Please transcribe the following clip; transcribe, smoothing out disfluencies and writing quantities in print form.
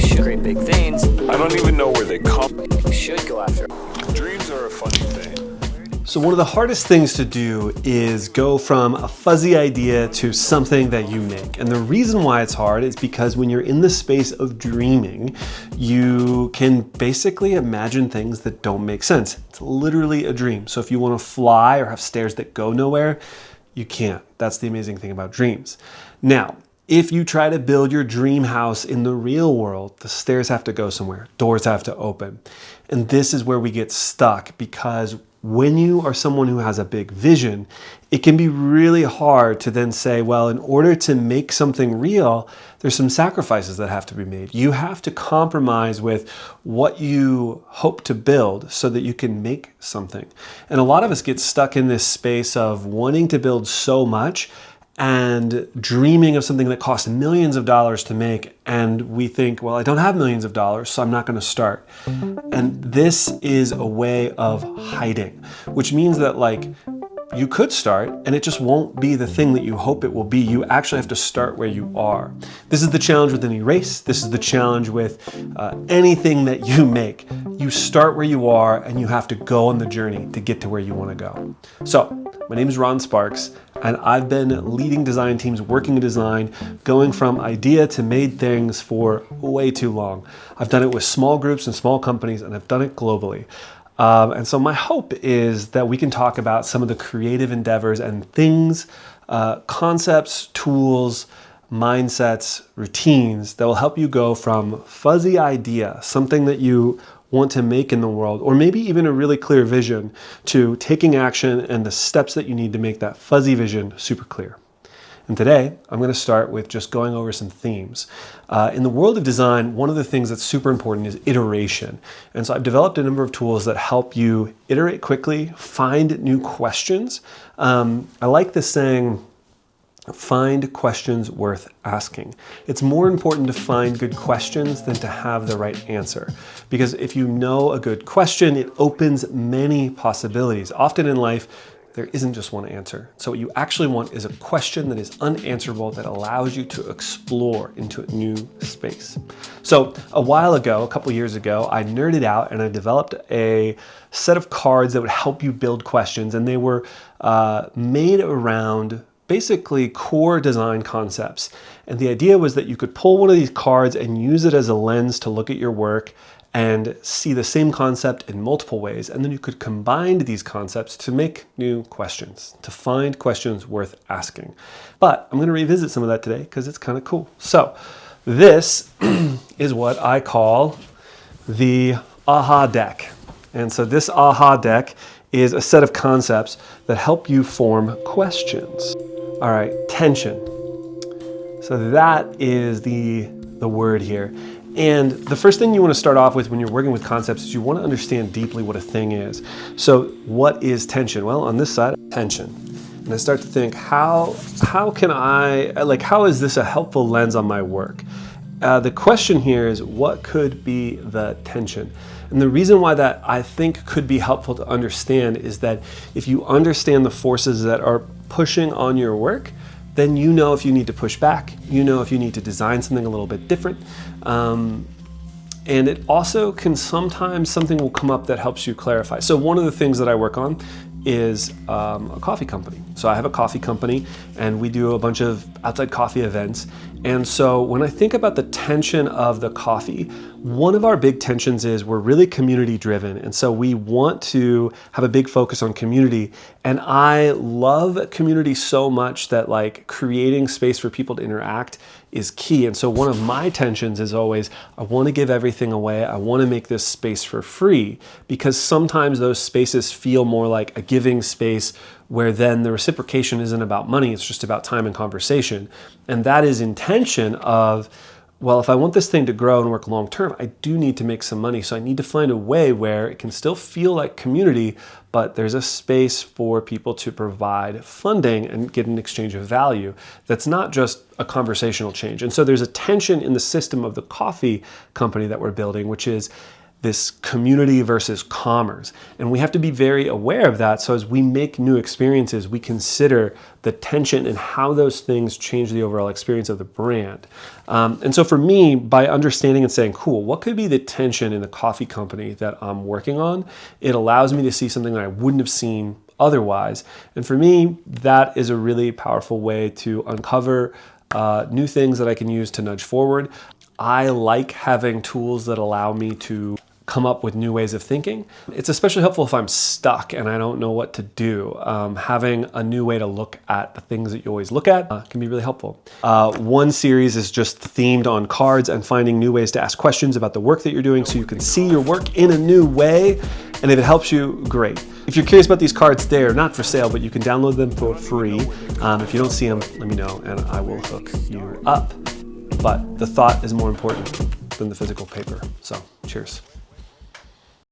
should create big things. I don't even know where they come. Should go after. Dreams are a funny thing. So one of the hardest things to do is go from a fuzzy idea to something that you make. And the reason why it's hard is because when you're in the space of dreaming, you can basically imagine things that don't make sense. It's literally a dream. So if you want to fly or have stairs that go nowhere, you can't. That's the amazing thing about dreams. Now, if you try to build your dream house in the real world, the stairs have to go somewhere, doors have to open. And this is where we get stuck, because when you are someone who has a big vision, it can be really hard to then say, well, in order to make something real, there's some sacrifices that have to be made. You have to compromise with what you hope to build so that you can make something. And a lot of us get stuck in this space of wanting to build so much and dreaming of something that costs millions of dollars to make, and we think, well, I don't have millions of dollars, so I'm not going to start. And this is a way of hiding, which means that you could start and it just won't be the thing that you hope it will be. You actually have to start where you are. This is the challenge with any race. This is the challenge with anything that you make. You start where you are and you have to go on the journey to get to where you want to go. So my name is Ron Sparks, and I've been leading design teams, working in design, going from idea to made things for way too long. I've done it with small groups and small companies, and I've done it globally. And so my hope is that we can talk about some of the creative endeavors and things, concepts, tools, mindsets, routines that will help you go from fuzzy idea, something that you want to make in the world, or maybe even a really clear vision, to taking action and the steps that you need to make that fuzzy vision super clear. And today, I'm going to start with just going over some themes. In the world of design, one of the things that's super important is iteration. And so I've developed a number of tools that help you iterate quickly, find new questions. I like this saying, find questions worth asking. It's more important to find good questions than to have the right answer. Because if you know a good question, it opens many possibilities. Often in life, there isn't just one answer. So what you actually want is a question that is unanswerable, that allows you to explore into a new space. So a while ago, a couple years ago, I nerded out and I developed a set of cards that would help you build questions. And they were made around basically core design concepts. And the idea was that you could pull one of these cards and use it as a lens to look at your work and see the same concept in multiple ways. And then you could combine these concepts to make new questions, to find questions worth asking. But I'm going to revisit some of that today because it's kind of cool. So this is what I call the AHA deck. And so this AHA deck is a set of concepts that help you form questions. All right, tension. So that is the word here. And the first thing you want to start off with when you're working with concepts is you want to understand deeply what a thing is. So what is tension? Well, on this side, tension. And I start to think, how is this a helpful lens on my work? The question here is, what could be the tension? And the reason why that I think could be helpful to understand is that if you understand the forces that are pushing on your work, then you know if you need to push back, you know if you need to design something a little bit different. And it also can sometimes, something will come up that helps you clarify. So one of the things that I work on is a coffee company. So I have a coffee company and we do a bunch of outside coffee events. And so when I think about the tension of the coffee, one of our big tensions is we're really community driven. And so we want to have a big focus on community. And I love community so much that creating space for people to interact is key. And so one of my tensions is always, I want to give everything away. I want to make this space for free, because sometimes those spaces feel more like a giving space where then the reciprocation isn't about money, it's just about time and conversation. And that is intention of, well, if I want this thing to grow and work long term, I do need to make some money. So I need to find a way where it can still feel like community, but there's a space for people to provide funding and get an exchange of value that's not just a conversational change. And so there's a tension in the system of the coffee company that we're building, which is this community versus commerce. And we have to be very aware of that. So as we make new experiences, we consider the tension and how those things change the overall experience of the brand. And so for me, by understanding and saying, cool, what could be the tension in the coffee company that I'm working on? It allows me to see something that I wouldn't have seen otherwise. And for me, that is a really powerful way to uncover new things that I can use to nudge forward. I like having tools that allow me to come up with new ways of thinking. It's especially helpful if I'm stuck and I don't know what to do. Having a new way to look at the things that you always look at can be really helpful. One series is just themed on cards and finding new ways to ask questions about the work that you're doing so you can see your work in a new way. And if it helps you, great. If you're curious about these cards, they're not for sale, but you can download them for free. If you don't see them, let me know and I will hook you up. But the thought is more important than the physical paper. So cheers.